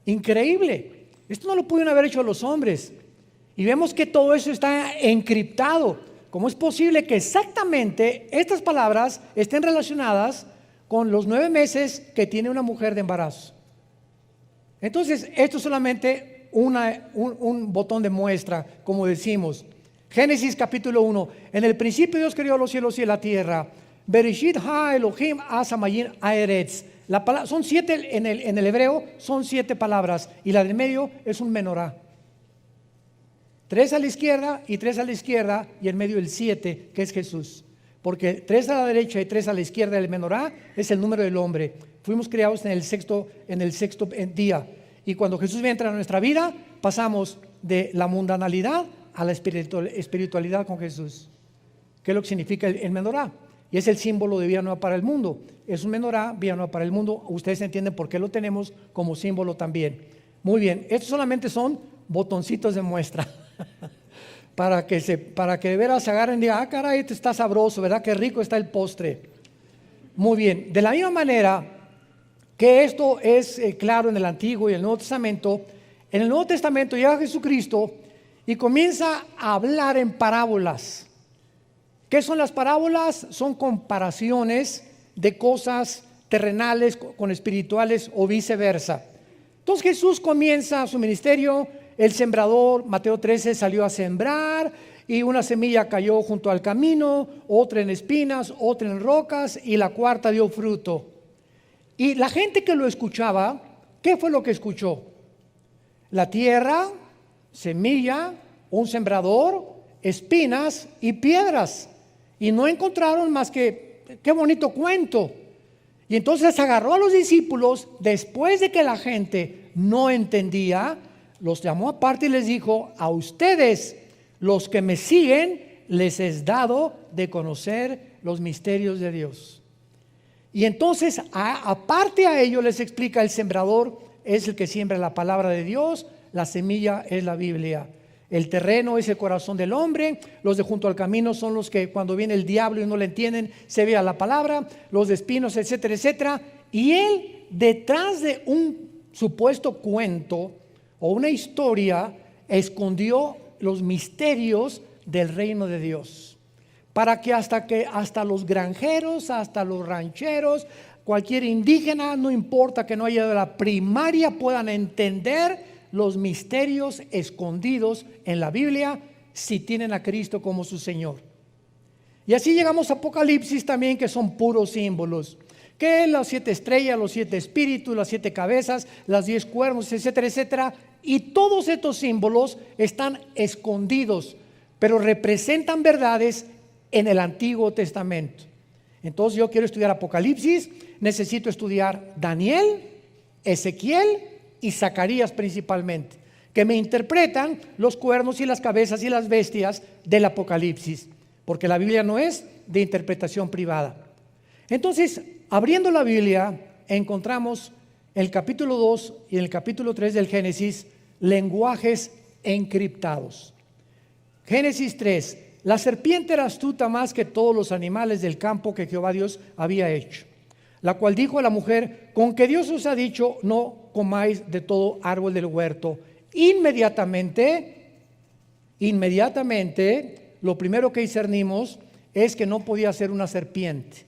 Increíble. Esto no lo pudieron haber hecho los hombres. Y vemos que todo eso está encriptado. ¿Cómo es posible que exactamente estas palabras estén relacionadas con los 9 meses que tiene una mujer de embarazo? Entonces, esto es solamente un botón de muestra, como decimos. Génesis capítulo 1. En el principio Dios creó los cielos y la tierra. Bereshit ha Elohim asamayin aeretz. Son 7 en el hebreo, son 7 palabras. Y la del medio es un menorá. 3 a la izquierda y 3 a la izquierda, y en medio el 7, que es Jesús. Porque 3 a la derecha y 3 a la izquierda del menorá es el número del hombre. Fuimos creados en el sexto día. Y cuando Jesús entra en nuestra vida, pasamos de la mundanalidad a la espiritualidad con Jesús. ¿Qué es lo que significa el menorá? Y es el símbolo de vida nueva para el mundo. Es un menorá, vida nueva para el mundo. Ustedes entienden por qué lo tenemos como símbolo también. Muy bien, estos solamente son botoncitos de muestra. para que de veras se agarren y digan, caray, este está sabroso, ¿verdad? Qué rico está el postre. Muy bien, de la misma manera que esto es claro en el Antiguo y el Nuevo Testamento, en el Nuevo Testamento llega Jesucristo y comienza a hablar en parábolas. ¿Qué son las parábolas? Son comparaciones de cosas terrenales con espirituales o viceversa. Entonces Jesús comienza su ministerio. El sembrador, Mateo 13, salió a sembrar y una semilla cayó junto al camino, otra en espinas, otra en rocas y la cuarta dio fruto. Y la gente que lo escuchaba, ¿qué fue lo que escuchó? La tierra, semilla, un sembrador, espinas y piedras. Y no encontraron más que, qué bonito cuento. Y entonces agarró a los discípulos, después de que la gente no entendía, los llamó aparte y les dijo, a ustedes, los que me siguen, les es dado de conocer los misterios de Dios. Y entonces, aparte a ello, les explica, el sembrador es el que siembra la palabra de Dios, la semilla es la Biblia. El terreno es el corazón del hombre, los de junto al camino son los que cuando viene el diablo y no le entienden, se vea la palabra, los de espinos, etcétera, etcétera. Y él, detrás de un supuesto cuento o una historia, escondió los misterios del reino de Dios, para que hasta los granjeros, hasta los rancheros, cualquier indígena, no importa que no haya de la primaria, puedan entender los misterios escondidos en la Biblia si tienen a Cristo como su Señor. Y así llegamos a Apocalipsis también, que son puros símbolos, que las 7 estrellas, los 7 espíritus, las 7 cabezas, las 10 cuernos, etcétera, etcétera. Y todos estos símbolos están escondidos, pero representan verdades en el Antiguo Testamento. Entonces yo quiero estudiar Apocalipsis, necesito estudiar Daniel, Ezequiel y Zacarías principalmente, que me interpretan los cuernos y las cabezas y las bestias del Apocalipsis, porque la Biblia no es de interpretación privada. Entonces, abriendo la Biblia, encontramos en el capítulo 2 y en el capítulo 3 del Génesis lenguajes encriptados. Génesis 3: la serpiente era astuta más que todos los animales del campo que Jehová Dios había hecho, la cual dijo a la mujer, con que Dios os ha dicho, no comáis de todo árbol del huerto. Inmediatamente, lo primero que discernimos es que no podía ser una serpiente,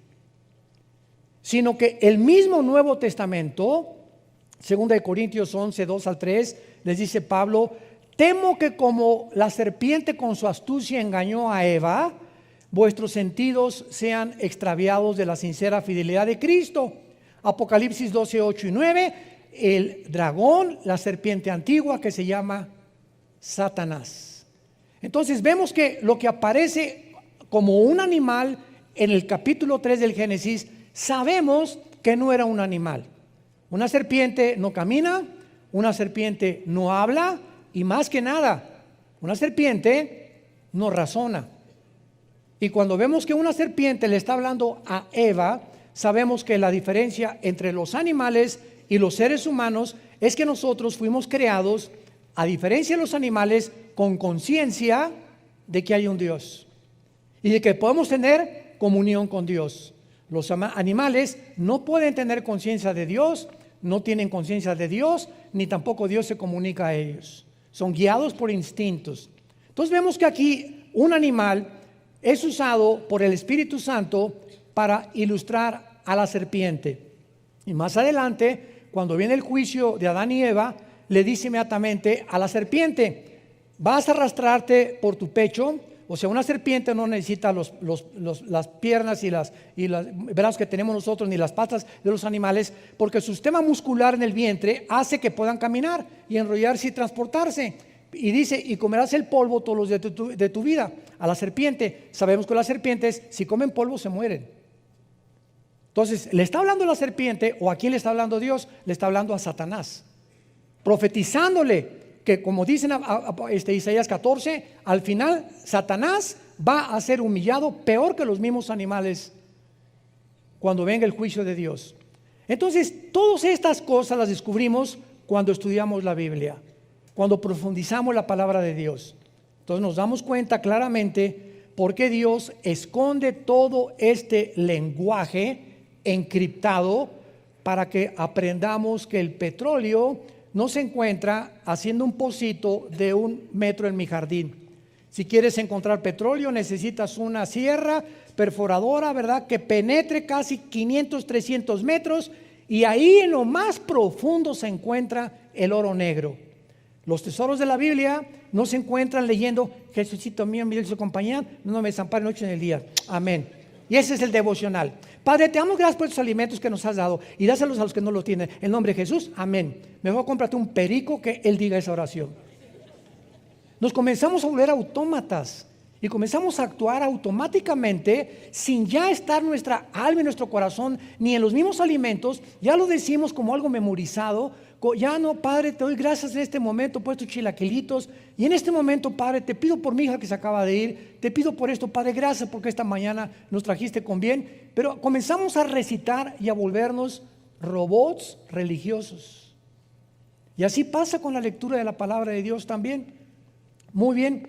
sino que el mismo Nuevo Testamento, 2 Corintios 11, 2 al 3, les dice Pablo, temo que como la serpiente con su astucia engañó a Eva, vuestros sentidos sean extraviados de la sincera fidelidad de Cristo. Apocalipsis 12, 8 y 9, el dragón, la serpiente antigua que se llama Satanás. Entonces vemos que lo que aparece como un animal en el capítulo 3 del Génesis, sabemos que no era un animal. Una serpiente no camina, una serpiente no habla y más que nada, una serpiente no razona. Y cuando vemos que una serpiente le está hablando a Eva, sabemos que la diferencia entre los animales y los seres humanos es que nosotros fuimos creados, a diferencia de los animales, con conciencia de que hay un Dios y de que podemos tener comunión con Dios. Los animales no pueden tener conciencia de Dios, no tienen conciencia de Dios, ni tampoco Dios se comunica a ellos. Son guiados por instintos. Entonces vemos que aquí un animal es usado por el Espíritu Santo para ilustrar a la serpiente. Y más adelante, cuando viene el juicio de Adán y Eva, le dice inmediatamente a la serpiente: vas a arrastrarte por tu pecho. O sea, una serpiente no necesita las piernas y los brazos que tenemos nosotros, ni las patas de los animales, porque su sistema muscular en el vientre hace que puedan caminar y enrollarse y transportarse. Y dice: y comerás el polvo todos los días de tu vida. A la serpiente, sabemos que las serpientes, si comen polvo, se mueren. Entonces, ¿le está hablando a la serpiente o a quién le está hablando Dios? Le está hablando a Satanás, profetizándole que, como dicen Isaías 14, al final Satanás va a ser humillado peor que los mismos animales cuando venga el juicio de Dios. Entonces, todas estas cosas las descubrimos cuando estudiamos la Biblia, cuando profundizamos la palabra de Dios. Entonces nos damos cuenta claramente por qué Dios esconde todo este lenguaje encriptado, para que aprendamos que el petróleo no se encuentra haciendo un pocito de 1 metro en mi jardín. Si quieres encontrar petróleo, necesitas una sierra perforadora, ¿verdad?, que penetre casi 500, 300 metros, y ahí en lo más profundo se encuentra el oro negro. Los tesoros de la Biblia no se encuentran leyendo: Jesucito mío, mi dulce compañía, no me desampare noche en el día. Amén. Y ese es el devocional. Padre, te damos gracias por estos alimentos que nos has dado, y dáselos a los que no los tienen. En nombre de Jesús, amén. Mejor cómprate un perico que él diga esa oración. Nos comenzamos a volver autómatas y comenzamos a actuar automáticamente sin ya estar nuestra alma y nuestro corazón ni en los mismos alimentos. Ya lo decimos como algo memorizado. Ya no: Padre, te doy gracias en este momento por estos chilaquilitos, y en este momento, Padre, te pido por mi hija que se acaba de ir, te pido por esto, Padre, gracias porque esta mañana nos trajiste con bien. Pero comenzamos a recitar y a volvernos robots religiosos. Y así pasa con la lectura de la palabra de Dios también. Muy bien.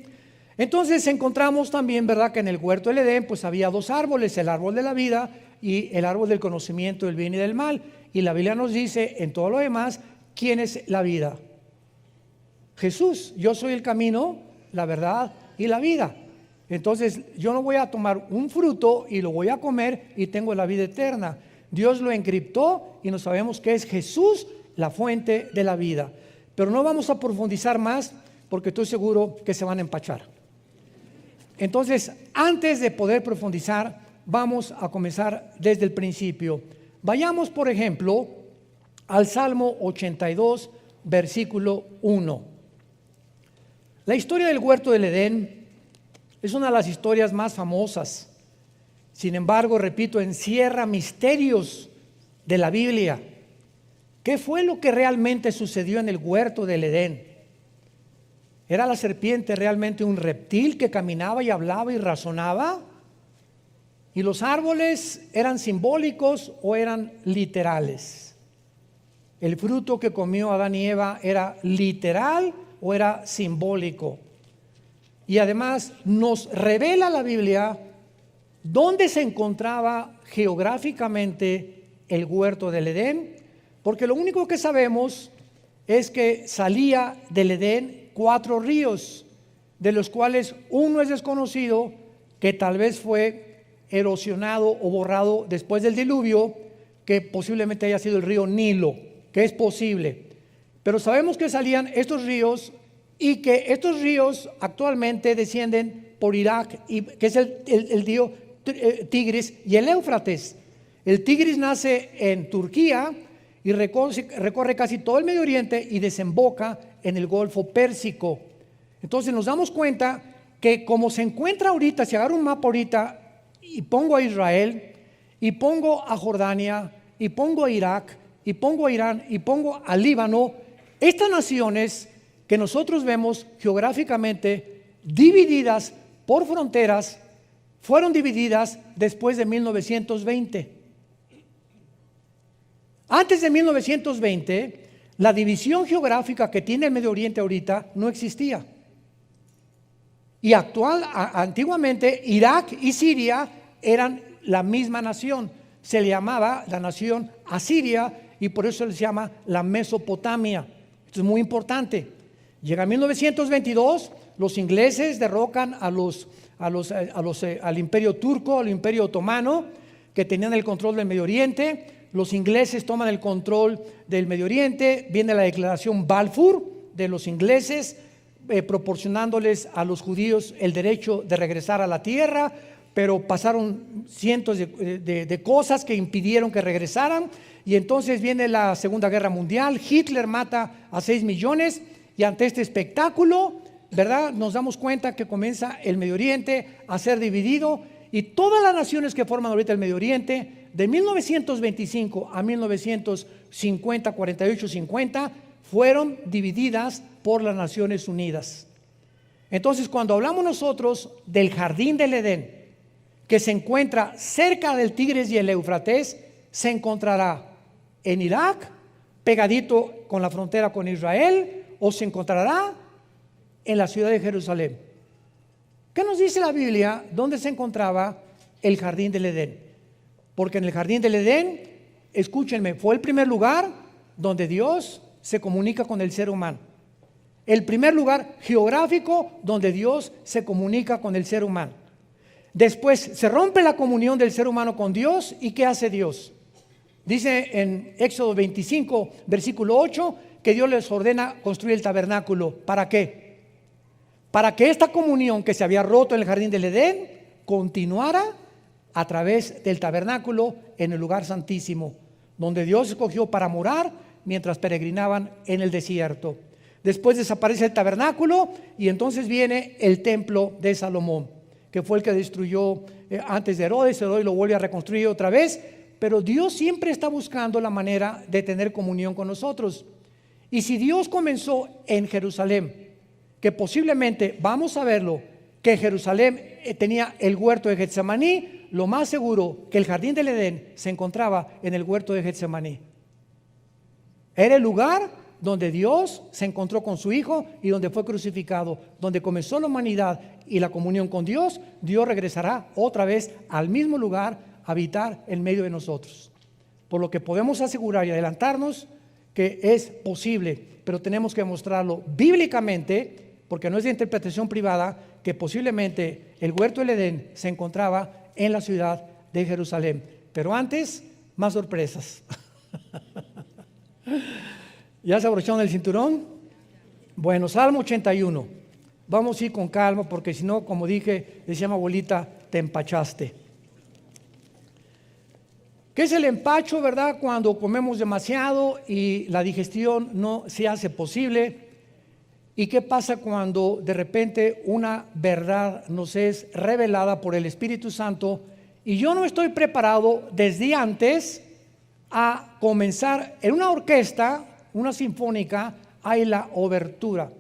Entonces encontramos también, ¿verdad?, que en el huerto del Edén pues había 2 árboles: el árbol de la vida y el árbol del conocimiento del bien y del mal. Y la Biblia nos dice en todo lo demás: ¿quién es la vida? Jesús. Yo soy el camino, la verdad y la vida. Entonces yo no voy a tomar un fruto y lo voy a comer y tengo la vida eterna. Dios lo encriptó y no sabemos que es Jesús la fuente de la vida. Pero no vamos a profundizar más, porque estoy seguro que se van a empachar. Entonces, antes de poder profundizar, vamos a comenzar desde el principio. Vayamos, por ejemplo, al Salmo 82, versículo 1. La historia del huerto del Edén es una de las historias más famosas. Sin embargo, repito, encierra misterios de la Biblia. ¿Qué fue lo que realmente sucedió en el huerto del Edén? ¿Era la serpiente realmente un reptil que caminaba y hablaba y razonaba? ¿Y los árboles eran simbólicos o eran literales? ¿El fruto que comió Adán y Eva era literal o era simbólico? Y además nos revela la Biblia dónde se encontraba geográficamente el huerto del Edén, porque lo único que sabemos es que salía del Edén 4 ríos, de los cuales uno es desconocido, que tal vez fue erosionado o borrado después del diluvio, que posiblemente haya sido el río Nilo, que es posible. Pero sabemos que salían estos ríos, y que estos ríos actualmente descienden por Irak, que es el río Tigris y el Éufrates. El Tigris nace en Turquía y recorre casi todo el Medio Oriente y desemboca en el Golfo Pérsico. Entonces nos damos cuenta que, como se encuentra ahorita, si agarro un mapa ahorita y pongo a Israel, y pongo a Jordania, y pongo a Irak, y pongo a Irán, y pongo a Líbano, estas naciones que nosotros vemos geográficamente divididas por fronteras, fueron divididas después de 1920. Antes de 1920, la división geográfica que tiene el Medio Oriente ahorita no existía. Y antiguamente Irak y Siria eran la misma nación. Se le llamaba la nación asiria, y por eso se llama la Mesopotamia. Esto es muy importante. Llega 1922, los ingleses derrocan al imperio turco, al imperio otomano, que tenían el control del Medio Oriente. Los ingleses toman el control del Medio Oriente, viene la declaración Balfour de los ingleses, proporcionándoles a los judíos el derecho de regresar a la tierra, pero pasaron cientos de cosas que impidieron que regresaran, y entonces viene la Segunda Guerra Mundial. Hitler mata a 6 millones, y ante este espectáculo, ¿verdad?, nos damos cuenta que comienza el Medio Oriente a ser dividido, y todas las naciones que forman ahorita el Medio Oriente, de 1925 a 1950, 48, 50, fueron divididas por las Naciones Unidas. Entonces, cuando hablamos nosotros del Jardín del Edén, que se encuentra cerca del Tigris y el Éufrates, se encontrará en Irak, pegadito con la frontera con Israel, o se encontrará en la ciudad de Jerusalén. ¿Qué nos dice la Biblia dónde se encontraba el Jardín del Edén? Porque en el Jardín del Edén, escúchenme, fue el primer lugar donde Dios se comunica con el ser humano. El primer lugar geográfico donde Dios se comunica con el ser humano. Después se rompe la comunión del ser humano con Dios, ¿y qué hace Dios? Dice en Éxodo 25, versículo 8, que Dios les ordena construir el tabernáculo. ¿Para qué? Para que esta comunión que se había roto en el Jardín del Edén continuara a través del tabernáculo en el lugar santísimo, donde Dios escogió para morar mientras peregrinaban en el desierto. Después desaparece el tabernáculo y entonces viene el templo de Salomón, que fue el que destruyó antes de Herodes. Herodes lo vuelve a reconstruir otra vez, pero Dios siempre está buscando la manera de tener comunión con nosotros. Y si Dios comenzó en Jerusalén, que posiblemente, vamos a verlo, que Jerusalén tenía el huerto de Getsemaní, lo más seguro que el Jardín del Edén se encontraba en el huerto de Getsemaní. Era el lugar donde Dios se encontró con su Hijo y donde fue crucificado, donde comenzó la humanidad y la comunión con Dios. Dios regresará otra vez al mismo lugar a habitar en medio de nosotros. Por lo que podemos asegurar y adelantarnos que es posible, pero tenemos que mostrarlo bíblicamente, porque no es de interpretación privada, que posiblemente el huerto del Edén se encontraba en la ciudad de Jerusalén. Pero antes, más sorpresas. ¿Ya se abrocharon el cinturón? Bueno, Salmo 81. Vamos a ir con calma, porque si no, como dije, decía mi abuelita, te empachaste. ¿Qué es el empacho, verdad? Cuando comemos demasiado y la digestión no se hace posible. ¿Y qué pasa cuando de repente una verdad nos es revelada por el Espíritu Santo y yo no estoy preparado desde antes a comenzar? En una orquesta, una sinfónica, hay la obertura.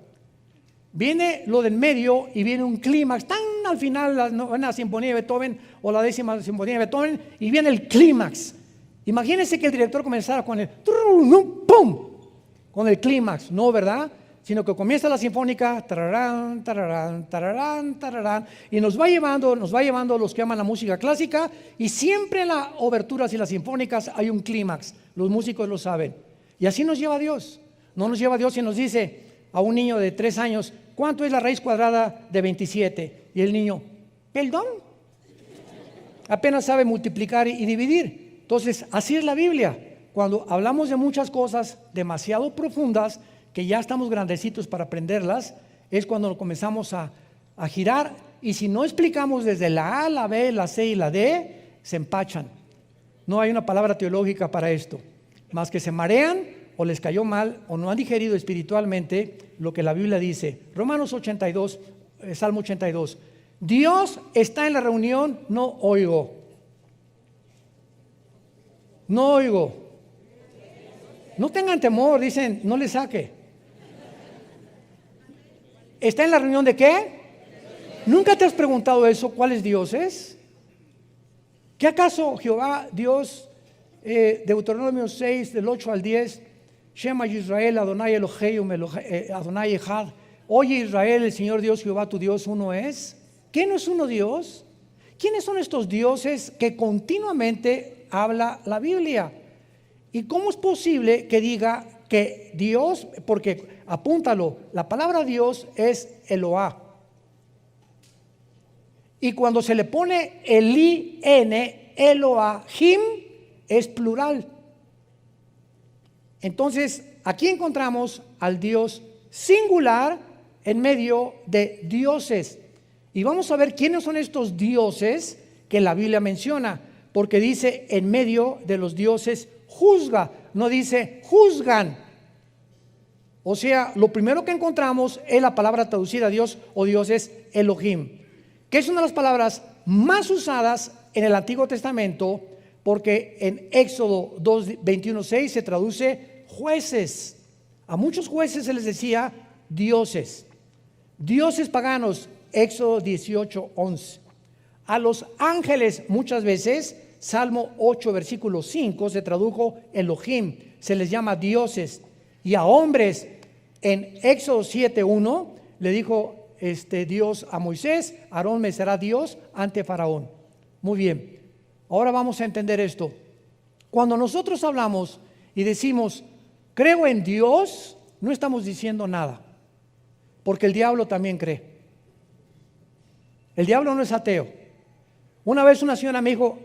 Viene lo del medio y viene un clímax, tan al final, la novena sinfonía de Beethoven o la 10ª sinfonía de Beethoven, y viene el clímax. Imagínense que el director comenzara con el ¡pum!, con el clímax, no, ¿verdad? Sino que comienza la sinfónica, tararán, tararán, tararán, tararán, y nos va llevando los que aman la música clásica, y siempre en las oberturas y las sinfónicas hay un clímax. Los músicos lo saben. Y así nos lleva Dios. No nos lleva Dios y nos dice a un niño de 3 años, ¿cuánto es la raíz cuadrada de 27? Y el niño, ¿perdón? Apenas sabe multiplicar y dividir. Entonces, así es la Biblia. Cuando hablamos de muchas cosas demasiado profundas, que ya estamos grandecitos para aprenderlas, es cuando comenzamos a girar, y si no explicamos desde la A, la B, la C y la D, se empachan. No hay una palabra teológica para esto, más que se marean o les cayó mal o no han digerido espiritualmente lo que la Biblia dice. Romanos 82, Salmo 82. Dios está en la reunión, no oigo. No oigo. No tengan temor, dicen, no le saque. ¿Está en la reunión de qué? ¿Nunca te has preguntado eso? ¿Cuáles dioses? ¿Qué acaso Jehová, Dios, Deuteronomio 6, del 8 al 10, Shema Yisrael, Adonai Eloheinu, Adonai Echad, oye Israel, el Señor Dios, Jehová tu Dios, uno es? ¿Qué no es uno Dios? ¿Quiénes son estos dioses que continuamente habla la Biblia? ¿Y cómo es posible que diga que Dios, porque apúntalo, la palabra Dios es Eloah? Y cuando se le pone el I-N, Elohim, es plural. Entonces, aquí encontramos al Dios singular en medio de dioses. Y vamos a ver quiénes son estos dioses que la Biblia menciona, porque dice en medio de los dioses juzga, no dice juzgan. O sea, lo primero que encontramos es la palabra traducida a Dios o dioses Elohim, que es una de las palabras más usadas en el Antiguo Testamento, porque en Éxodo 2:21-6 se traduce jueces. A muchos jueces se les decía dioses. Dioses paganos, Éxodo 18:11. A los ángeles muchas veces, Salmo 8 versículo 5 se tradujo Elohim, se les llama dioses. Y a hombres en Éxodo 7:1 le dijo Dios a Moisés: Aarón me será Dios ante Faraón. Muy bien, ahora vamos a entender esto. Cuando nosotros hablamos y decimos creo en Dios, no estamos diciendo nada, porque el diablo también cree. El diablo no es ateo. Una vez una señora me dijo,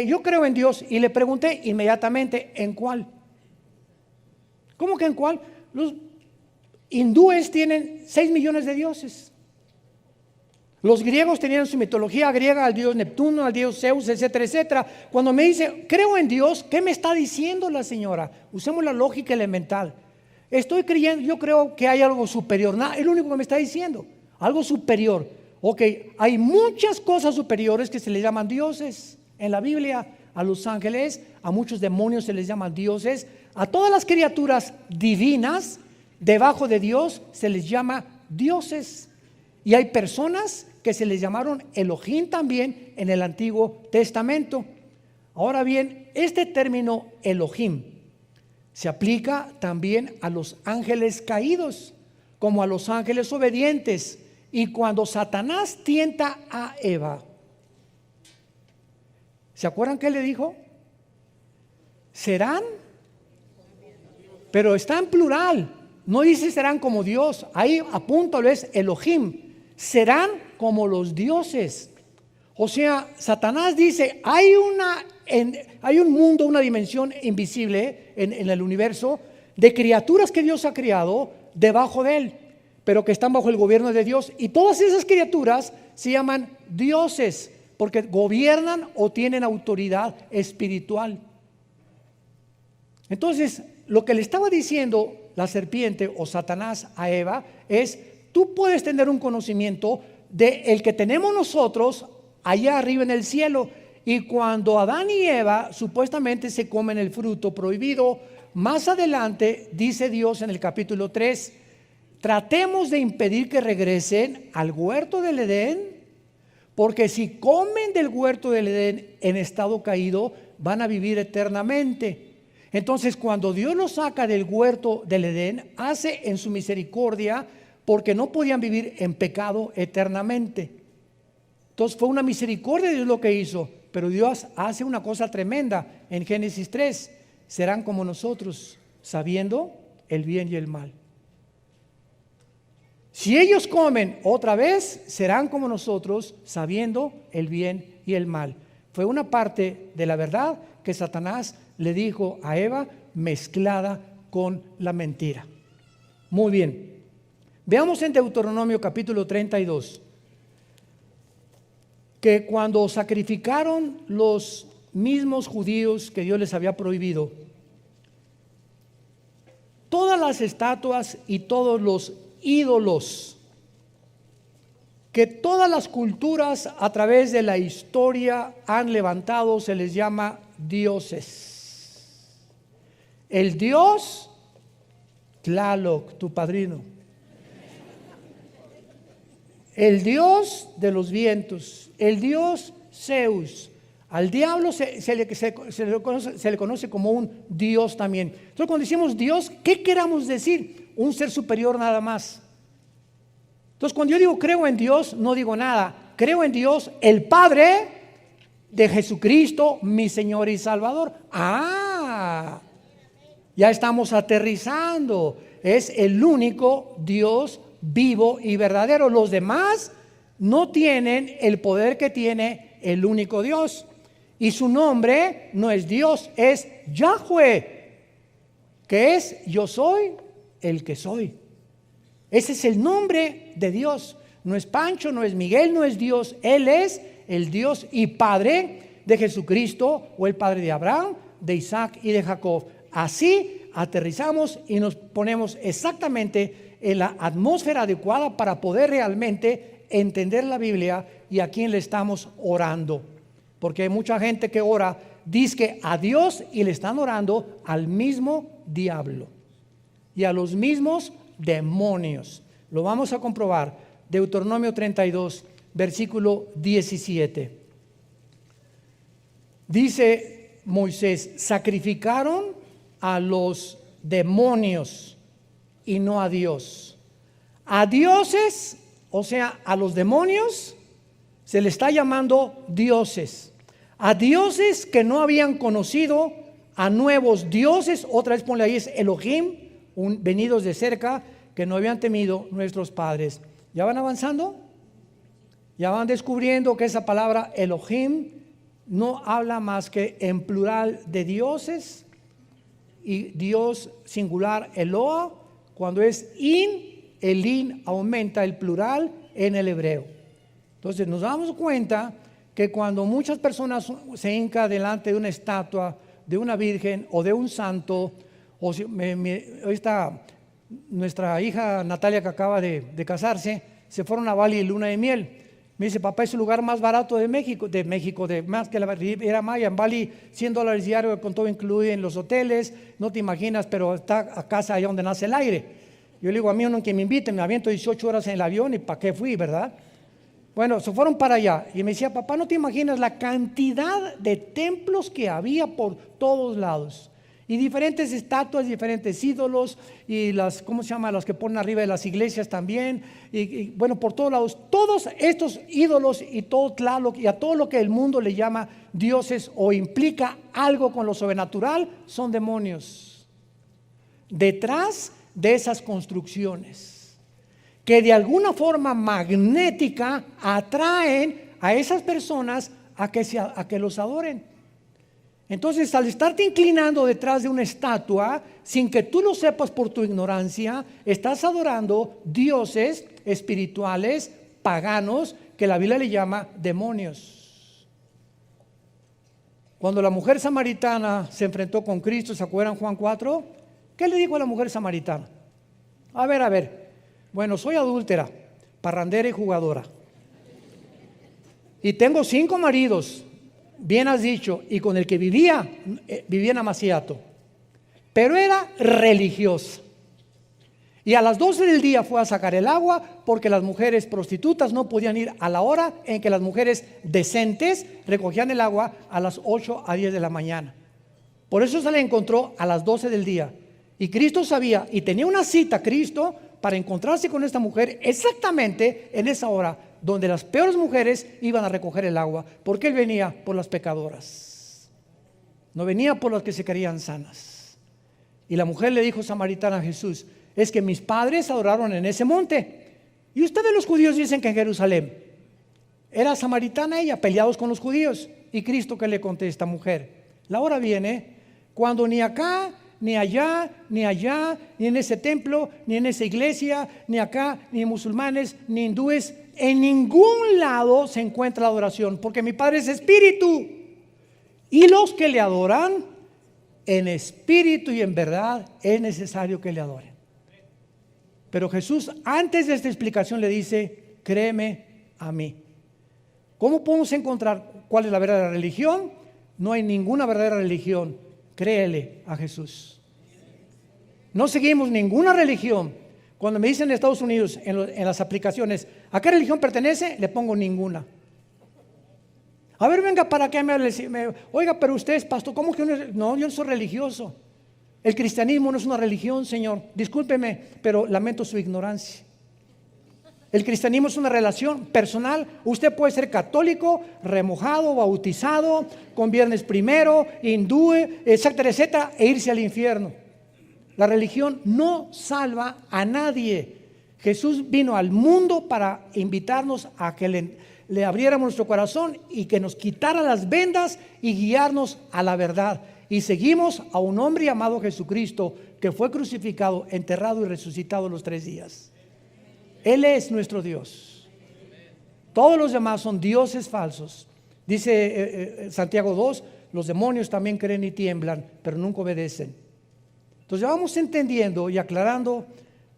yo creo en Dios, y le pregunté inmediatamente, ¿en cuál? ¿Cómo que en cuál? Los hindúes tienen 6 millones de dioses. Los griegos tenían su mitología griega, al dios Neptuno, al dios Zeus, etcétera, etcétera. Cuando me dice, creo en Dios, ¿qué me está diciendo la señora? Usemos la lógica elemental. Estoy creyendo, yo creo que hay algo superior. Nada, es lo único que me está diciendo. Algo superior. Ok, hay muchas cosas superiores que se les llaman dioses. En la Biblia, a los ángeles, a muchos demonios se les llaman dioses. A todas las criaturas divinas, debajo de Dios, se les llama dioses. Y hay personas que se les llamaron Elohim también en el Antiguo Testamento. Ahora bien, este término Elohim se aplica también a los ángeles caídos, como a los ángeles obedientes. Y cuando Satanás tienta a Eva, ¿se acuerdan qué le dijo? Serán, pero está en plural, no dice serán como Dios. Ahí apúntalo, es Elohim. Serán como los dioses. O sea, Satanás dice, hay un mundo, una dimensión invisible en el universo de criaturas que Dios ha creado debajo de él, pero que están bajo el gobierno de Dios. Y todas esas criaturas se llaman dioses porque gobiernan o tienen autoridad espiritual. Entonces, lo que le estaba diciendo la serpiente o Satanás a Eva es: tú puedes tener un conocimiento de el que tenemos nosotros allá arriba en el cielo. Y cuando Adán y Eva supuestamente se comen el fruto prohibido, más adelante dice Dios en el capítulo 3, tratemos de impedir que regresen al huerto del Edén, porque si comen del huerto del Edén en estado caído, van a vivir eternamente. Entonces, cuando Dios los saca del huerto del Edén, hace en su misericordia, porque no podían vivir en pecado eternamente. Entonces fue una misericordia de Dios lo que hizo, pero Dios hace una cosa tremenda en Génesis 3, serán como nosotros, sabiendo el bien y el mal. Si ellos comen otra vez, serán como nosotros, sabiendo el bien y el mal. Fue una parte de la verdad que Satanás le dijo a Eva, mezclada con la mentira. Muy bien. Veamos en Deuteronomio capítulo 32, que cuando sacrificaron los mismos judíos que Dios les había prohibido, todas las estatuas y todos los ídolos que todas las culturas a través de la historia han levantado, se les llama dioses. El dios Tlaloc, tu padrino. El dios de los vientos, el dios Zeus. Al diablo se le conoce como un dios también. Entonces, cuando decimos Dios, ¿qué queramos decir? Un ser superior nada más. Entonces, cuando yo digo creo en Dios, no digo nada. Creo en Dios, el Padre de Jesucristo, mi Señor y Salvador. Ya estamos aterrizando. Es el único Dios vivo y verdadero. Los demás no tienen el poder que tiene el único Dios. Y su nombre no es Dios, es Yahweh, que es yo soy el que soy. Ese es el nombre de Dios. No es Pancho, no es Miguel, no es Dios. Él es el Dios y Padre de Jesucristo, o el Padre de Abraham, de Isaac y de Jacob. Así aterrizamos y nos ponemos exactamente en la atmósfera adecuada para poder realmente entender la Biblia y a quién le estamos orando. Porque hay mucha gente que ora, dice a Dios, y le están orando al mismo diablo y a los mismos demonios. Lo vamos a comprobar. Deuteronomio 32, versículo 17. Dice Moisés: sacrificaron a los demonios y no a Dios. A dioses, o sea, a los demonios, se le está llamando dioses. A dioses que no habían conocido, a nuevos dioses, otra vez ponle ahí, es Elohim, venidos de cerca, que no habían temido nuestros padres. ¿Ya van avanzando? Ya van descubriendo que esa palabra Elohim no habla más que en plural de dioses, y Dios singular Eloah. Cuando es el in aumenta el plural en el hebreo. Entonces nos damos cuenta que cuando muchas personas se hincan delante de una estatua, de una virgen o de un santo, o si, hoy está nuestra hija Natalia, que acaba de casarse, se fueron a Bali en luna de miel. Me dice: papá, es el lugar más barato de México, de más que la Riviera Maya. En Bali, $100 diario con todo incluido en los hoteles, no te imaginas, pero está a casa allá donde nace el aire. Yo le digo: a mí no que me inviten, me aviento 18 horas en el avión, y ¿para qué fui, verdad? Bueno, se fueron para allá y me decía: papá, no te imaginas la cantidad de templos que había por todos lados, y diferentes estatuas, diferentes ídolos, y las, ¿cómo se llama?, las que ponen arriba de las iglesias también, y bueno, por todos lados, todos estos ídolos y todo Tlaloc y a todo lo que el mundo le llama dioses o implica algo con lo sobrenatural, son demonios detrás de esas construcciones, que de alguna forma magnética atraen a esas personas a que los adoren. Entonces, al estarte inclinando detrás de una estatua, sin que tú lo sepas por tu ignorancia, estás adorando dioses espirituales, paganos, que la Biblia le llama demonios. Cuando la mujer samaritana se enfrentó con Cristo, ¿se acuerdan Juan 4? ¿Qué le dijo a la mujer samaritana? A ver, bueno, soy adúltera, parrandera y jugadora, y tengo 5 maridos. Bien has dicho, y con el que vivía en Amaciato, pero era religiosa. Y a las 12 del día fue a sacar el agua, porque las mujeres prostitutas no podían ir a la hora en que las mujeres decentes recogían el agua, a las 8 a 10 de la mañana. Por eso se le encontró a las 12 del día. Y Cristo sabía, y tenía una cita Cristo para encontrarse con esta mujer exactamente en esa hora, donde las peores mujeres iban a recoger el agua, porque Él venía por las pecadoras, no venía por las que se creían sanas. Y la mujer le dijo samaritana a Jesús: es que mis padres adoraron en ese monte, y ustedes los judíos dicen que en Jerusalén. Era samaritana ella, peleados con los judíos. Y Cristo, ¿qué le contesta? Mujer, la hora viene cuando ni acá, ni allá, ni allá, ni en ese templo, ni en esa iglesia, ni acá, ni musulmanes, ni hindúes, en ningún lado se encuentra la adoración, porque mi Padre es espíritu, y los que le adoran en espíritu y en verdad es necesario que le adoren. Pero Jesús, antes de esta explicación, le dice: créeme a mí. ¿Cómo podemos encontrar cuál es la verdadera religión? No hay ninguna verdadera religión. Créele a Jesús. No seguimos ninguna religión. Cuando me dicen en Estados Unidos, en las aplicaciones, ¿a qué religión pertenece?, le pongo ninguna. A ver, venga, ¿para qué me hable? Oiga, pero usted es pastor, ¿cómo que no es? No, yo no soy religioso. El cristianismo no es una religión, señor. Discúlpeme, pero lamento su ignorancia. El cristianismo es una relación personal. Usted puede ser católico, remojado, bautizado, con viernes primero, hindú, etcétera, etcétera, e irse al infierno. La religión no salva a nadie. Jesús vino al mundo para invitarnos a que le abriéramos nuestro corazón y que nos quitara las vendas y guiarnos a la verdad. Y seguimos a un hombre llamado Jesucristo, que fue crucificado, enterrado y resucitado los 3 días. Él es nuestro Dios. Todos los demás son dioses falsos. Dice Santiago 2, los demonios también creen y tiemblan, pero nunca obedecen. Entonces ya vamos entendiendo y aclarando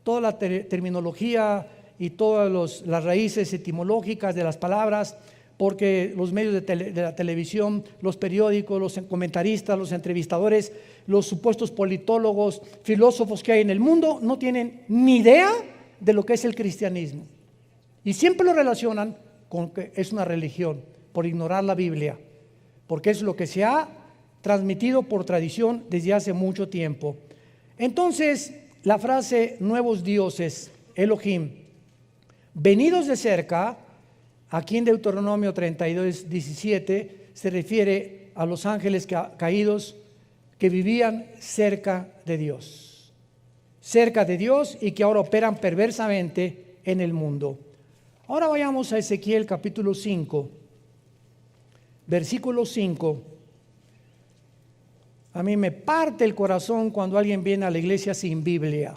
toda la terminología y todas las raíces etimológicas de las palabras, porque los medios de la televisión, los periódicos, los comentaristas, los entrevistadores, los supuestos politólogos, filósofos que hay en el mundo no tienen ni idea de lo que es el cristianismo. Y siempre lo relacionan con que es una religión, por ignorar la Biblia, porque es lo que se ha transmitido por tradición desde hace mucho tiempo. Entonces, la frase nuevos dioses, Elohim, venidos de cerca, aquí en Deuteronomio 32, 17, se refiere a los ángeles caídos que vivían cerca de Dios y que ahora operan perversamente en el mundo. Ahora vayamos a Ezequiel capítulo 5, versículo 5. A mí me parte el corazón cuando alguien viene a la iglesia sin Biblia.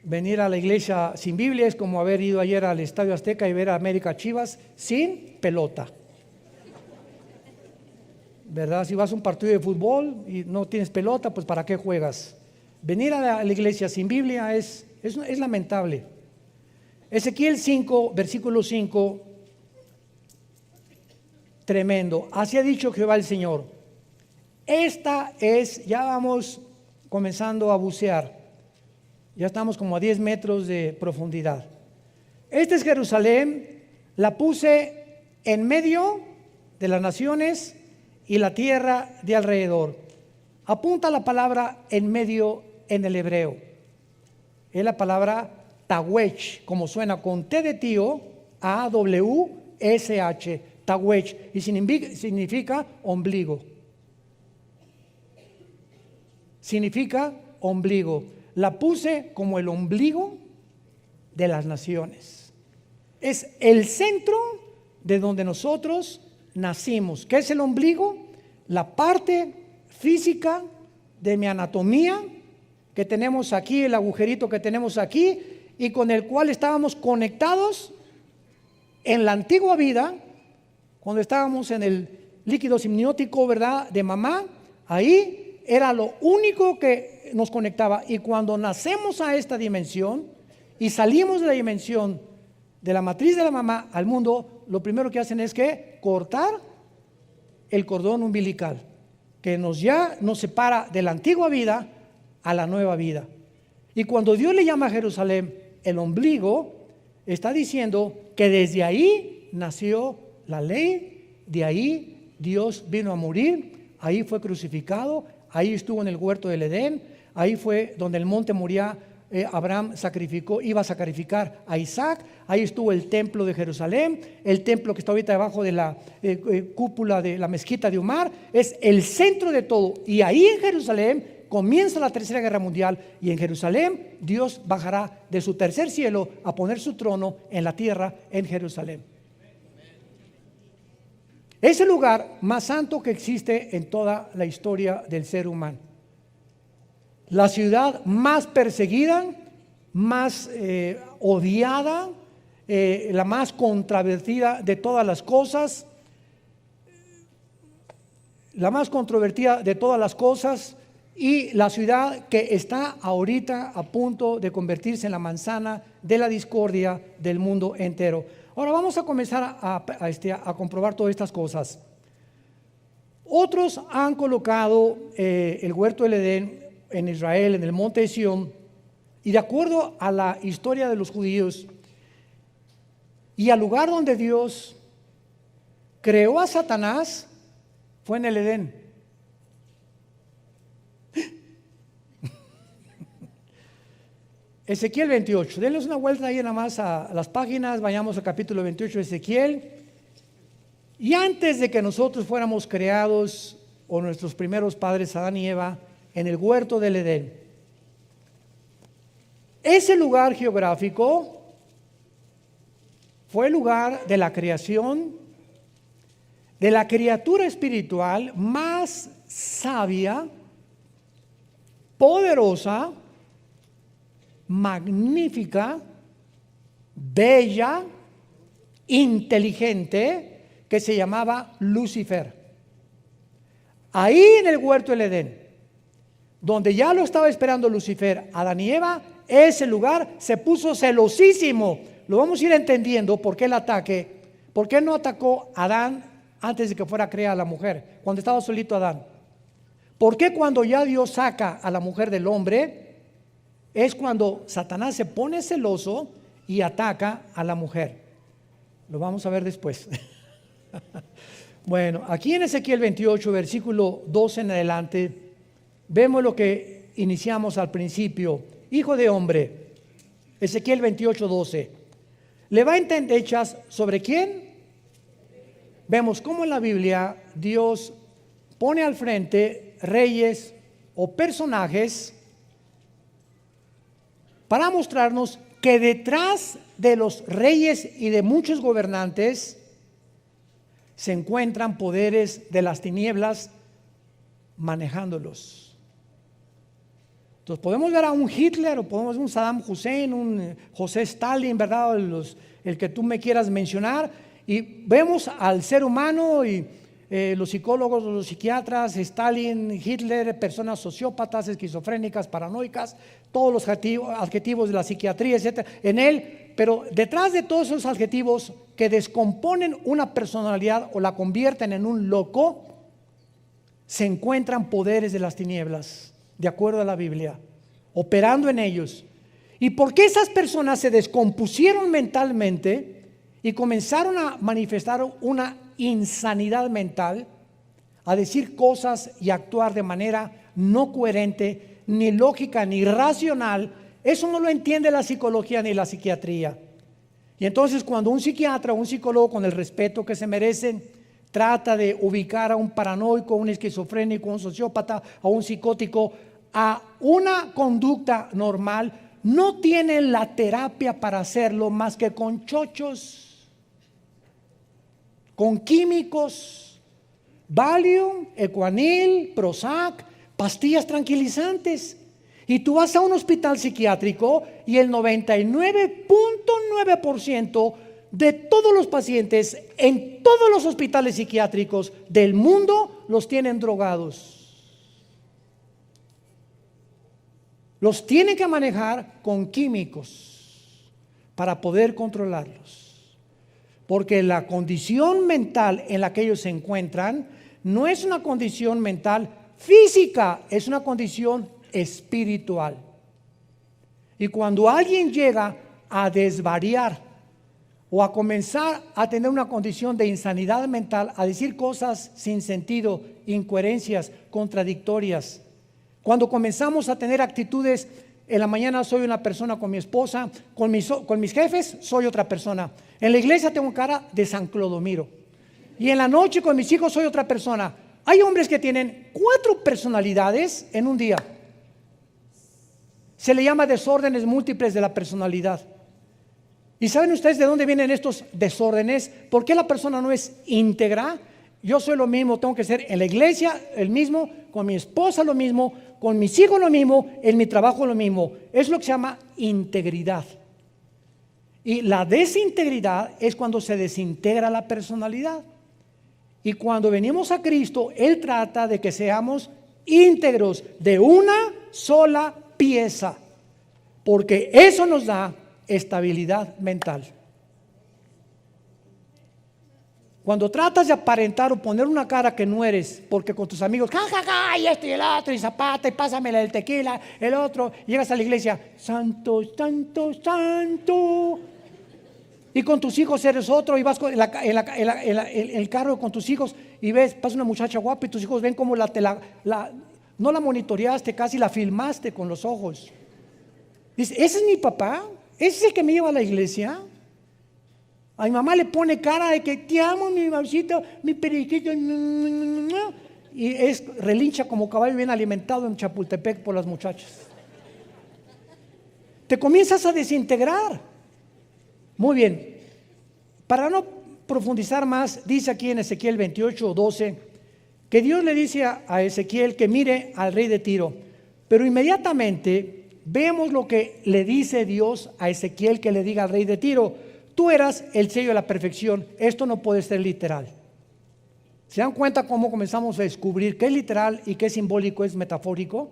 Venir a la iglesia sin Biblia es como haber ido ayer al Estadio Azteca y ver a América Chivas sin pelota. ¿Verdad? Si vas a un partido de fútbol y no tienes pelota, pues ¿para qué juegas? Venir a la iglesia sin Biblia es lamentable. Ezequiel 5, versículo 5, tremendo. Así ha dicho Jehová el Señor. Ya vamos comenzando a bucear. Ya estamos como a 10 metros de profundidad. Esta es Jerusalén, la puse en medio de las naciones y la tierra de alrededor. Apunta la palabra en medio en el hebreo. Es la palabra tawech, como suena con T de tío, A-W-S-H, tawech, y significa ombligo. Significa ombligo. La puse como el ombligo de las naciones. Es el centro de donde nosotros nacimos. ¿Qué es el ombligo? La parte física de mi anatomía que tenemos aquí, el agujerito que tenemos aquí, y con el cual estábamos conectados en la antigua vida, cuando estábamos en el líquido simniótico, ¿verdad?, de mamá. Ahí era lo único que nos conectaba, y cuando nacemos a esta dimensión y salimos de la dimensión de la matriz de la mamá al mundo, lo primero que hacen es que cortar el cordón umbilical que ya nos separa de la antigua vida a la nueva vida. Y cuando Dios le llama a Jerusalén el ombligo, está diciendo que desde ahí nació la ley, de ahí Dios vino a morir, ahí fue crucificado, ahí estuvo en el huerto del Edén, ahí fue donde el monte Moría. Abraham iba a sacrificar a Isaac. Ahí estuvo el templo de Jerusalén, el templo que está ahorita debajo de la cúpula de la mezquita de Omar. Es el centro de todo, y ahí en Jerusalén comienza la tercera guerra mundial, y en Jerusalén Dios bajará de su tercer cielo a poner su trono en la tierra en Jerusalén. Es el lugar más santo que existe en toda la historia del ser humano. La ciudad más perseguida, más odiada, la más controvertida de todas las cosas, y la ciudad que está ahorita a punto de convertirse en la manzana de la discordia del mundo entero. Ahora vamos a comenzar a comprobar todas estas cosas. Otros han colocado el huerto del Edén en Israel, en el monte de Sión, y de acuerdo a la historia de los judíos y al lugar donde Dios creó a Satanás, fue en el Edén. Ezequiel 28, denles una vuelta ahí nada más a las páginas, vayamos al capítulo 28 de Ezequiel. Y antes de que nosotros fuéramos creados, o nuestros primeros padres, Adán y Eva, en el huerto del Edén. Ese lugar geográfico fue el lugar de la creación de la criatura espiritual más sabia, poderosa, magnífica, bella, inteligente, que se llamaba Lucifer. Ahí en el huerto del Edén, donde ya lo estaba esperando Lucifer, Adán y Eva, ese lugar se puso celosísimo. Lo vamos a ir entendiendo por qué el ataque, por qué no atacó a Adán antes de que fuera creada la mujer, cuando estaba solito Adán. ¿Por qué cuando ya Dios saca a la mujer del hombre, es cuando Satanás se pone celoso y ataca a la mujer? Lo vamos a ver después. Bueno, aquí en Ezequiel 28, versículo 12 en adelante, vemos lo que iniciamos al principio. Hijo de hombre, Ezequiel 28, 12. ¿Levanta hechas sobre quién? Vemos cómo en la Biblia Dios pone al frente reyes o personajes para mostrarnos que detrás de los reyes y de muchos gobernantes se encuentran poderes de las tinieblas manejándolos. Entonces podemos ver a un Hitler, o podemos ver un Saddam Hussein, un José Stalin, ¿verdad? El que tú me quieras mencionar, y vemos al ser humano y los psicólogos, los psiquiatras, Stalin, Hitler, personas sociópatas, esquizofrénicas, paranoicas, todos los adjetivos de la psiquiatría, etcétera, en él. Pero detrás de todos esos adjetivos que descomponen una personalidad o la convierten en un loco, se encuentran poderes de las tinieblas, de acuerdo a la Biblia, operando en ellos. ¿Y por qué esas personas se descompusieron mentalmente y comenzaron a manifestar una insanidad mental, a decir cosas y actuar de manera no coherente, ni lógica, ni racional? Eso no lo entiende la psicología ni la psiquiatría. Y entonces cuando un psiquiatra o un psicólogo, con el respeto que se merecen, trata de ubicar a un paranoico, a un esquizofrénico, a un sociópata, a un psicótico a una conducta normal, no tienen la terapia para hacerlo más que con chochos, con químicos, Valium, Equanil, Prozac, pastillas tranquilizantes. Y tú vas a un hospital psiquiátrico y el 99.9% de todos los pacientes en todos los hospitales psiquiátricos del mundo los tienen drogados. Los tienen que manejar con químicos para poder controlarlos. Porque la condición mental en la que ellos se encuentran no es una condición mental física, es una condición espiritual. Y cuando alguien llega a desvariar o a comenzar a tener una condición de insanidad mental, a decir cosas sin sentido, incoherencias, contradictorias, cuando comenzamos a tener actitudes, en la mañana soy una persona con mi esposa, con mis jefes soy otra persona, en la iglesia tengo cara de San Clodomiro, y en la noche con mis hijos soy otra persona. Hay hombres que tienen 4 personalidades en un día. Se le llama desórdenes múltiples de la personalidad. ¿Y saben ustedes de dónde vienen estos desórdenes? ¿Por qué la persona no es íntegra? Yo soy lo mismo, tengo que ser en la iglesia el mismo, con mi esposa lo mismo, con mis hijos lo mismo, en mi trabajo lo mismo. Es lo que se llama integridad. Y la desintegridad es cuando se desintegra la personalidad. Y cuando venimos a Cristo, Él trata de que seamos íntegros de una sola pieza, porque eso nos da estabilidad mental. Cuando tratas de aparentar o poner una cara que no eres, porque con tus amigos, ja, ja, ja, y esto y el otro, y zapata, y pásamela el tequila, el otro, llegas a la iglesia, santo, santo, santo, y con tus hijos eres otro, y vas en el carro con tus hijos, y ves, pasa una muchacha guapa, y tus hijos ven como no la monitoreaste, casi la filmaste con los ojos. Dice, ¿ese es mi papá? ¿Ese es el que me lleva a la iglesia? A mi mamá le pone cara de que te amo, mi mamacito, mi periquito. y relincha como caballo bien alimentado en Chapultepec por las muchachas. Te comienzas a desintegrar. Muy bien. Para no profundizar más, dice aquí en Ezequiel 28:12 que Dios le dice a Ezequiel que mire al rey de Tiro. Pero inmediatamente vemos lo que le dice Dios a Ezequiel que le diga al rey de Tiro: tú eras el sello de la perfección. Esto no puede ser literal. ¿Se dan cuenta cómo comenzamos a descubrir qué es literal y qué es simbólico, es metafórico?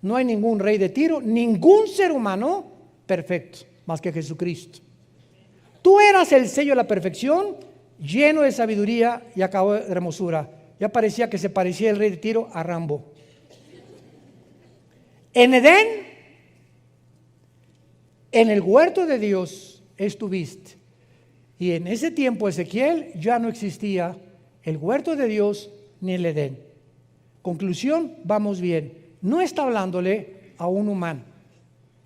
No hay ningún rey de Tiro, ningún ser humano perfecto, más que Jesucristo. Tú eras el sello de la perfección, lleno de sabiduría y acabado de hermosura. Ya parecía que se parecía el rey de Tiro a Rambo. En Edén, en el huerto de Dios estuviste. Y en ese tiempo, Ezequiel, ya no existía el huerto de Dios ni el Edén. Conclusión, vamos bien. No está hablándole a un humano.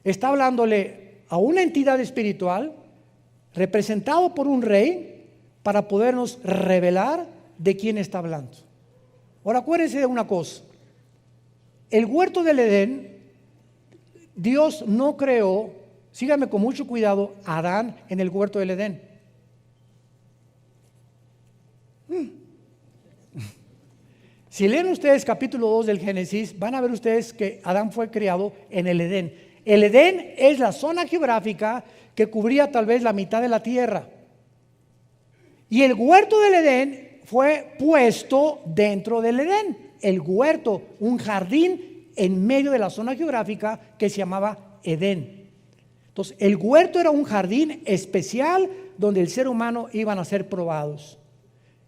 Está hablándole a una entidad espiritual representado por un rey para podernos revelar de quién está hablando. Ahora acuérdense de una cosa. El huerto del Edén, Dios no creó, síganme con mucho cuidado, a Adán en el huerto del Edén. Si leen ustedes capítulo 2 del Génesis, van a ver ustedes que Adán fue creado en el Edén. El Edén es la zona geográfica que cubría tal vez la mitad de la tierra. Y el huerto del Edén fue puesto dentro del Edén. El huerto, un jardín en medio de la zona geográfica que se llamaba Edén. Entonces, el huerto era un jardín especial donde el ser humano iban a ser probados.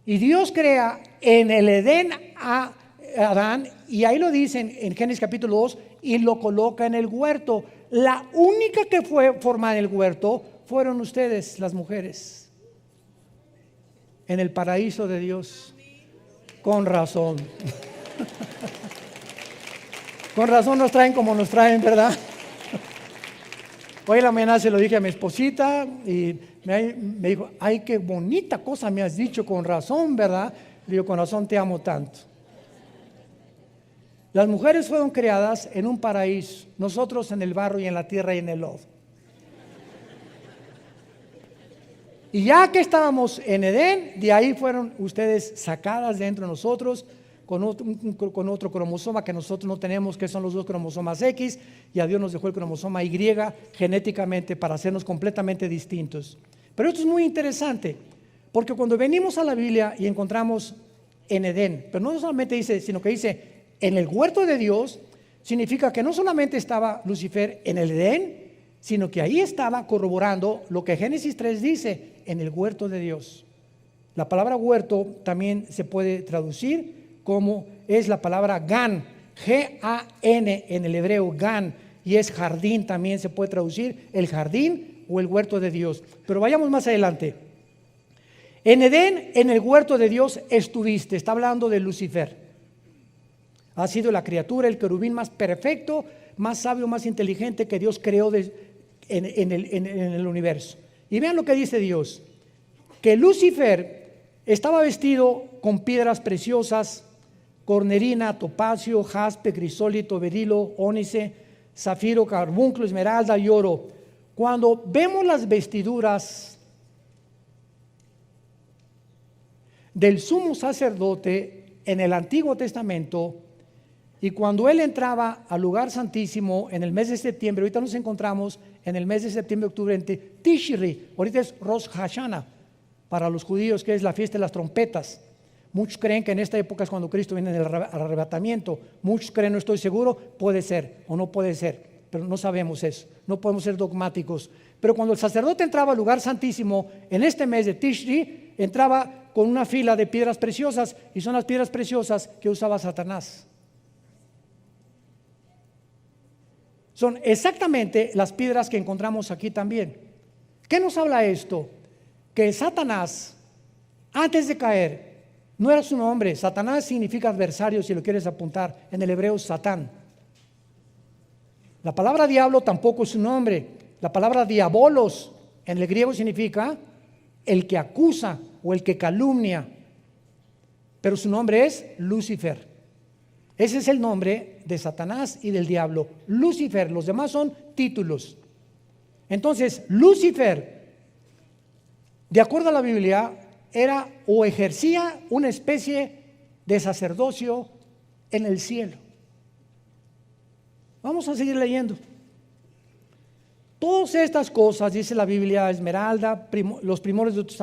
Y Dios crea en el Edén a Adán, y ahí lo dicen en Génesis capítulo 2, y lo coloca en el huerto. La única que fue formada en el huerto fueron ustedes, las mujeres, en el paraíso de Dios. Con razón. Con razón nos traen como nos traen, ¿verdad? Hoy en la mañana se lo dije a mi esposita y me dijo: ay, qué bonita cosa me has dicho, con razón, ¿verdad? Le digo: con razón te amo tanto. Las mujeres fueron creadas en un paraíso, nosotros en el barro y en la tierra y en el lodo. Y ya que estábamos en Edén, de ahí fueron ustedes sacadas dentro de nosotros con otro cromosoma que nosotros no tenemos, que son los dos cromosomas X, y a Dios nos dejó el cromosoma Y genéticamente para hacernos completamente distintos. Pero esto es muy interesante, porque cuando venimos a la Biblia y encontramos en Edén, pero no solamente dice, sino que dice en el huerto de Dios, significa que no solamente estaba Lucifer en el Edén, sino que ahí estaba corroborando lo que Génesis 3 dice, en el huerto de Dios. La palabra huerto también se puede traducir como es la palabra Gan, G-A-N en el hebreo, Gan, y es jardín, también se puede traducir el jardín o el huerto de Dios. Pero vayamos más adelante. En Edén, en el huerto de Dios estuviste, está hablando de Lucifer. Ha sido la criatura, el querubín más perfecto, más sabio, más inteligente que Dios creó en el universo. Y vean lo que dice Dios, que Lucifer estaba vestido con piedras preciosas, cornerina, topacio, jaspe, crisólito, berilo, ónice, zafiro, carbunclo, esmeralda y oro. Cuando vemos las vestiduras del sumo sacerdote en el Antiguo Testamento, y cuando él entraba al lugar santísimo en el mes de septiembre, ahorita nos encontramos en el mes de septiembre, octubre, en Tishri, ahorita es Rosh Hashanah para los judíos, que es la fiesta de las trompetas. Muchos creen que en esta época es cuando Cristo viene al arrebatamiento. Muchos creen, no estoy seguro, puede ser o no puede ser, pero no sabemos eso, no podemos ser dogmáticos. Pero cuando el sacerdote entraba al lugar santísimo en este mes de Tishri, entraba con una fila de piedras preciosas, y son las piedras preciosas que usaba Satanás. Son exactamente las piedras que encontramos aquí también. ¿Qué nos habla esto? Que Satanás, antes de caer, no era su nombre. Satanás significa adversario, si lo quieres apuntar, en el hebreo Satán. La palabra diablo tampoco es su nombre. La palabra diabolos en el griego significa el que acusa o el que calumnia. Pero su nombre es Lucifer. Ese es el nombre de Satanás y del diablo, Lucifer. Los demás son títulos. Entonces, Lucifer, de acuerdo a la Biblia, era o ejercía una especie de sacerdocio en el cielo. Vamos a seguir leyendo. Todas estas cosas, dice la Biblia, esmeralda, los primores de tus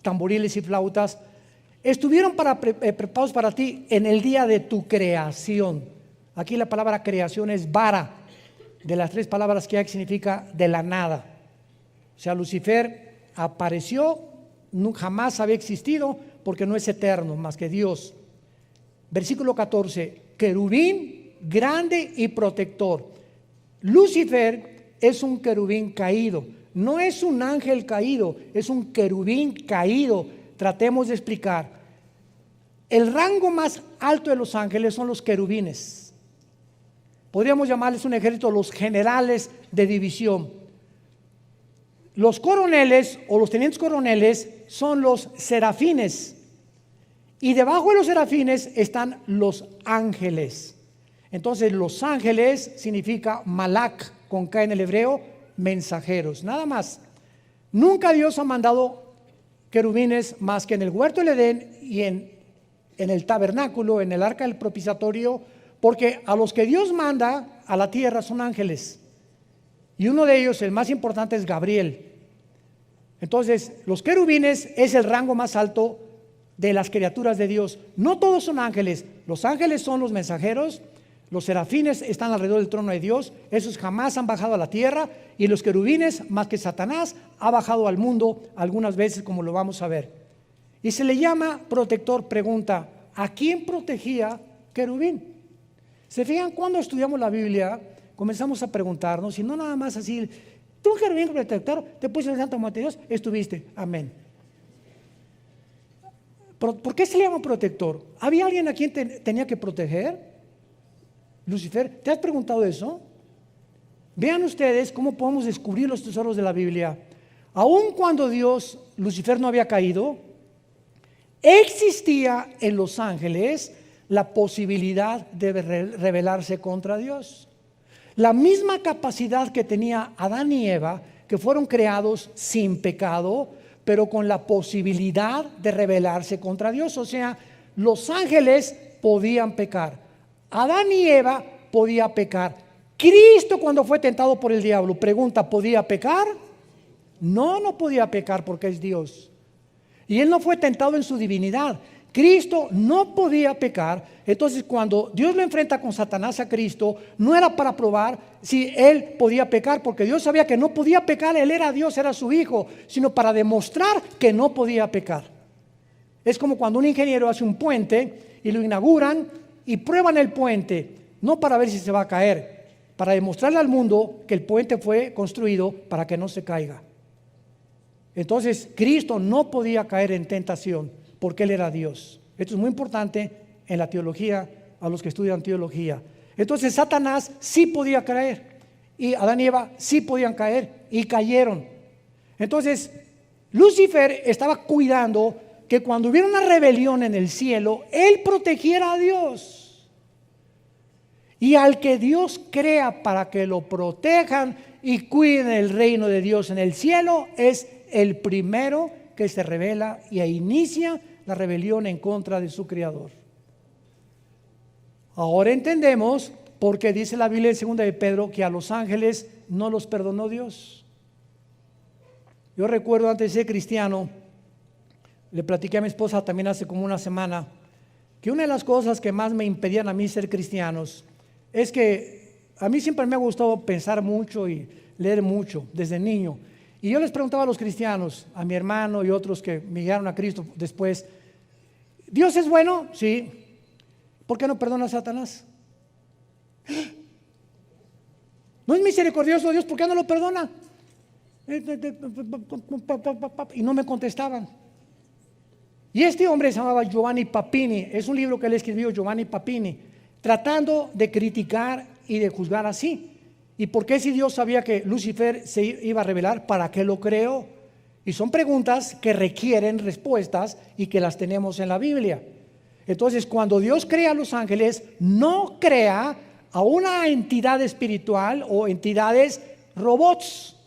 tamboriles y flautas, estuvieron preparados para ti en el día de tu creación. Aquí la palabra creación es vara, de las tres palabras que hay, que significa de la nada. O sea, Lucifer apareció, jamás había existido, porque no es eterno más que Dios. Versículo 14, querubín grande y protector. Lucifer es un querubín caído, no es un ángel caído, es un querubín caído. Tratemos de explicar. El rango más alto de los ángeles son los querubines. Podríamos llamarles un ejército, los generales de división. Los coroneles o los tenientes coroneles son los serafines. Y debajo de los serafines están los ángeles. Entonces los ángeles significa malak, con K en el hebreo, mensajeros, nada más. Nunca Dios ha mandado querubines más que en el huerto del Edén y en el tabernáculo, en el arca del propiciatorio, porque a los que Dios manda a la tierra son ángeles. Y uno de ellos, el más importante, es Gabriel. Entonces, los querubines es el rango más alto de las criaturas de Dios. No todos son ángeles. Los ángeles son los mensajeros. Los serafines están alrededor del trono de Dios. Esos jamás han bajado a la tierra. Y los querubines, más que Satanás, ha bajado al mundo algunas veces, como lo vamos a ver. Y se le llama protector. Pregunta, ¿a quién protegía querubín? ¿Se fijan? Cuando estudiamos la Biblia, comenzamos a preguntarnos, y no nada más así, tú querubín protector, te puse en el santo monte de Dios, estuviste, amén. ¿Por qué se le llama protector? ¿Había alguien a quien tenía que proteger? Lucifer, ¿te has preguntado eso? Vean ustedes cómo podemos descubrir los tesoros de la Biblia. Aun cuando Lucifer no había caído, existía en los ángeles la posibilidad de rebelarse contra Dios. La misma capacidad que tenía Adán y Eva, que fueron creados sin pecado, pero con la posibilidad de rebelarse contra Dios. O sea, los ángeles podían pecar. Adán y Eva podían pecar. Cristo, cuando fue tentado por el diablo, pregunta, ¿podía pecar? No podía pecar porque es Dios. Y él no fue tentado en su divinidad. Cristo no podía pecar. Entonces, cuando Dios lo enfrenta con Satanás a Cristo, no era para probar si él podía pecar, porque Dios sabía que no podía pecar, él era Dios, era su hijo, sino para demostrar que no podía pecar. Es como cuando un ingeniero hace un puente y lo inauguran y prueban el puente, no para ver si se va a caer, para demostrarle al mundo que el puente fue construido para que no se caiga. Entonces, Cristo no podía caer en tentación porque Él era Dios. Esto es muy importante en la teología, a los que estudian teología. Entonces, Satanás sí podía caer, y Adán y Eva sí podían caer, y cayeron. Entonces, Lucifer estaba cuidando que cuando hubiera una rebelión en el cielo, él protegiera a Dios. Y al que Dios crea para que lo protejan y cuiden el reino de Dios en el cielo, es el primero que se rebela y inicia la rebelión en contra de su creador. Ahora entendemos por qué dice la Biblia en 2 de Pedro que a los ángeles no los perdonó Dios. Yo recuerdo, antes de ser cristiano, le platiqué a mi esposa también hace como una semana, que una de las cosas que más me impedían a mí ser cristianos es que a mí siempre me ha gustado pensar mucho y leer mucho desde niño. Y yo les preguntaba a los cristianos, a mi hermano y otros que me llegaron a Cristo después, ¿Dios es bueno? Sí. ¿Por qué no perdona a Satanás? ¿No es misericordioso Dios? ¿Por qué no lo perdona? Y no me contestaban. Y este hombre se llamaba Giovanni Papini. Es un libro que él escribió, Giovanni Papini, tratando de criticar y de juzgar así. ¿Y por qué, si Dios sabía que Lucifer se iba a rebelar, para qué lo creó? Y son preguntas que requieren respuestas y que las tenemos en la Biblia. Entonces, cuando Dios crea a los ángeles, no crea a una entidad espiritual o entidades robots.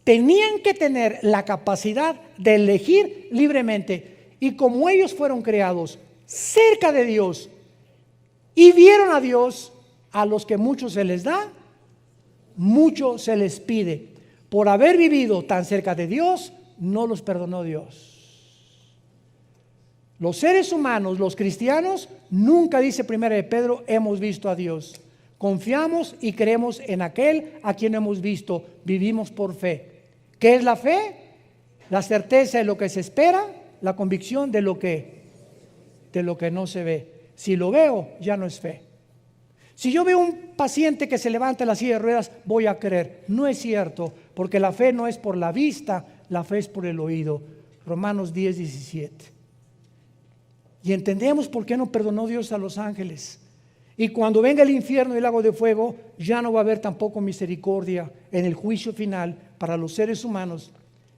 Tenían que tener la capacidad de elegir libremente. Y como ellos fueron creados cerca de Dios y vieron a Dios, a los que mucho se les da, mucho se les pide. Por haber vivido tan cerca de Dios, no los perdonó Dios. Los seres humanos, los cristianos, nunca, dice 1 de Pedro, hemos visto a Dios. Confiamos y creemos en aquel a quien hemos visto. Vivimos por fe. ¿Qué es la fe? La certeza de lo que se espera, la convicción de lo que no se ve. Si lo veo, ya no es fe. Si yo veo un paciente que se levanta en la silla de ruedas, voy a creer. No es cierto, porque la fe no es por la vista, la fe es por el oído. Romanos 10:17. Y entendemos por qué no perdonó Dios a los ángeles. Y cuando venga el infierno y el lago de fuego, ya no va a haber tampoco misericordia en el juicio final para los seres humanos,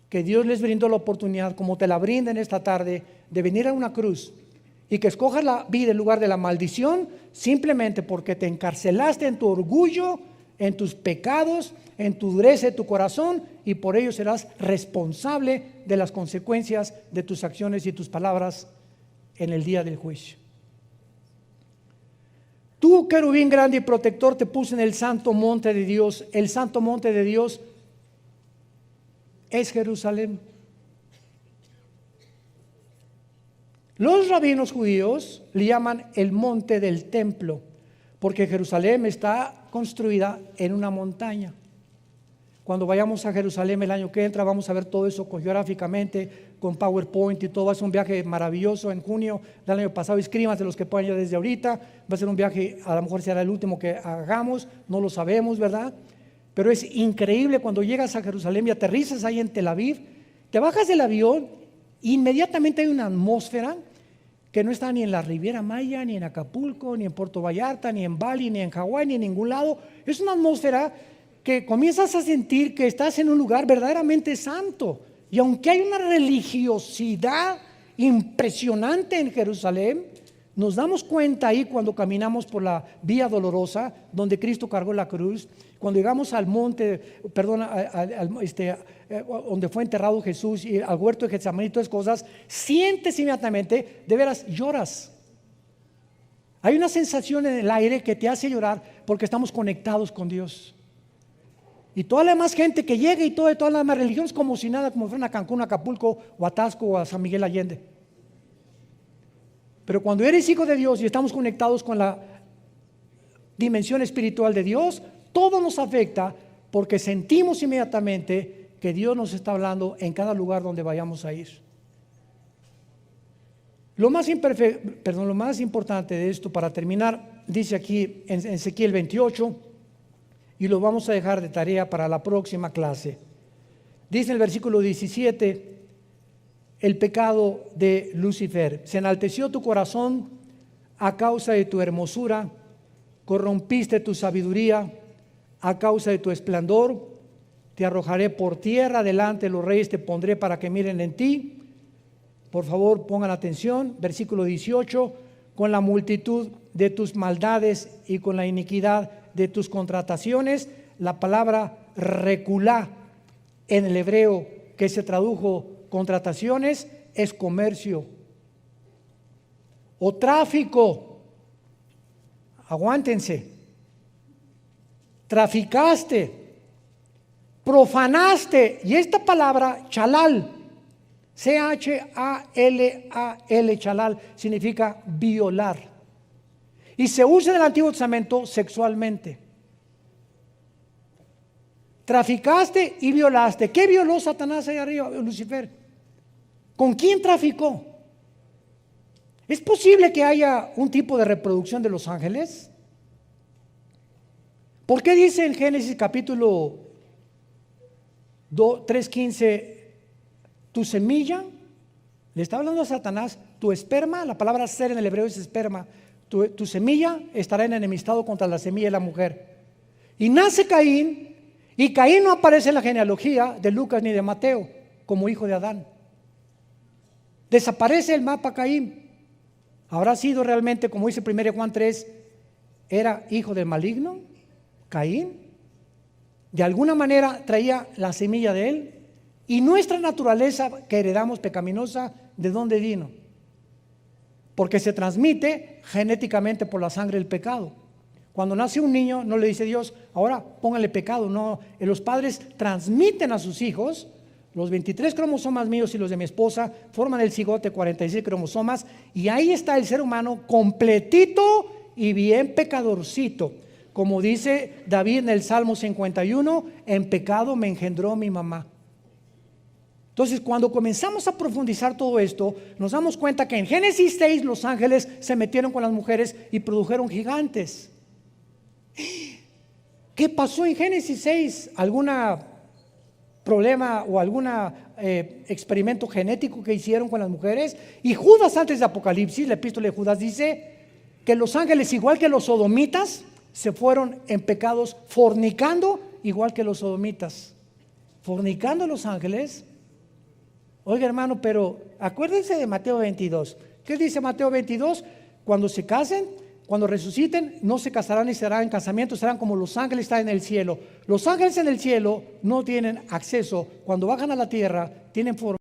que Dios les brindó la oportunidad, como te la brinda en esta tarde, de venir a una cruz y que escojas la vida en lugar de la maldición, simplemente porque te encarcelaste en tu orgullo, en tus pecados, en tu dureza de tu corazón, y por ello serás responsable de las consecuencias de tus acciones y tus palabras en el día del juicio. Tú, querubín grande y protector, te puse en el santo monte de Dios. El santo monte de Dios es Jerusalén. Los rabinos judíos le llaman el monte del templo, porque Jerusalén está construida en una montaña. Cuando vayamos a Jerusalén el año que entra, vamos a ver todo eso geográficamente, con PowerPoint y todo. Va a ser un viaje maravilloso en junio del año pasado. Inscríbanse los que puedan ya desde ahorita. Va a ser un viaje, a lo mejor será el último que hagamos, no lo sabemos, ¿verdad? Pero es increíble cuando llegas a Jerusalén y aterrizas ahí en Tel Aviv, te bajas del avión, inmediatamente hay una atmósfera que no está ni en la Riviera Maya, ni en Acapulco, ni en Puerto Vallarta, ni en Bali, ni en Hawái, ni en ningún lado. Es una atmósfera que comienzas a sentir que estás en un lugar verdaderamente santo. Y aunque hay una religiosidad impresionante en Jerusalén, nos damos cuenta ahí cuando caminamos por la vía dolorosa donde Cristo cargó la cruz, cuando llegamos al monte, donde fue enterrado Jesús, y al huerto de Getsemaní y todas esas cosas, sientes inmediatamente, de veras lloras. Hay una sensación en el aire que te hace llorar porque estamos conectados con Dios. Y toda la demás gente que llega y todas las demás religiones como si nada, como fueran a Cancún, a Acapulco o a Taxco o a San Miguel Allende. Pero cuando eres hijo de Dios y estamos conectados con la dimensión espiritual de Dios, todo nos afecta porque sentimos inmediatamente que Dios nos está hablando en cada lugar donde vayamos a ir. Lo más importante de esto, para terminar, dice aquí en Ezequiel 28, y lo vamos a dejar de tarea para la próxima clase. Dice en el versículo 17, el pecado de Lucifer: se enalteció tu corazón a causa de tu hermosura, corrompiste tu sabiduría a causa de tu esplendor, te arrojaré por tierra, delante de los reyes te pondré para que miren en ti. Por favor, pongan atención, versículo 18, con la multitud de tus maldades y con la iniquidad de tus contrataciones. La palabra reculá en el hebreo, que se tradujo contrataciones, es comercio o tráfico. Aguántense. Traficaste, profanaste, y esta palabra chalal, C-H-A-L-A-L, chalal, significa violar. Y se usa en el Antiguo Testamento sexualmente. Traficaste y violaste. ¿Qué violó Satanás ahí arriba, Lucifer? ¿Con quién traficó? ¿Es posible que haya un tipo de reproducción de los ángeles? ¿Por qué dice en Génesis capítulo 3:15, tu semilla? Le está hablando a Satanás, tu esperma, la palabra ser en el hebreo es esperma. Tu semilla estará en enemistado contra la semilla de la mujer. Y nace Caín, y Caín no aparece en la genealogía de Lucas ni de Mateo como hijo de Adán. Desaparece el mapa Caín. ¿Habrá sido realmente, como dice 1 Juan 3, era hijo del maligno, Caín? De alguna manera traía la semilla de él. Y nuestra naturaleza que heredamos pecaminosa, ¿de dónde vino? Porque se transmite genéticamente por la sangre del pecado. Cuando nace un niño, no le dice Dios, ahora póngale pecado. No, los padres transmiten a sus hijos. Los 23 cromosomas míos y los de mi esposa forman el cigote, 46 cromosomas, y ahí está el ser humano completito y bien pecadorcito. Como dice David en el Salmo 51, en pecado me engendró mi mamá. Entonces, cuando comenzamos a profundizar todo esto, nos damos cuenta que en Génesis 6 los ángeles se metieron con las mujeres y produjeron gigantes. ¿Qué pasó en Génesis 6? ¿Alguna problema o algún experimento genético que hicieron con las mujeres? Y Judas, antes de Apocalipsis, la epístola de Judas dice que los ángeles, igual que los sodomitas, se fueron en pecados fornicando, igual que los sodomitas. Fornicando los ángeles. Oiga, hermano, pero acuérdense de Mateo 22. ¿Qué dice Mateo 22? Cuando se casen, cuando resuciten, no se casarán ni serán en casamiento, serán como los ángeles están en el cielo. Los ángeles en el cielo no tienen acceso. Cuando bajan a la tierra, tienen forma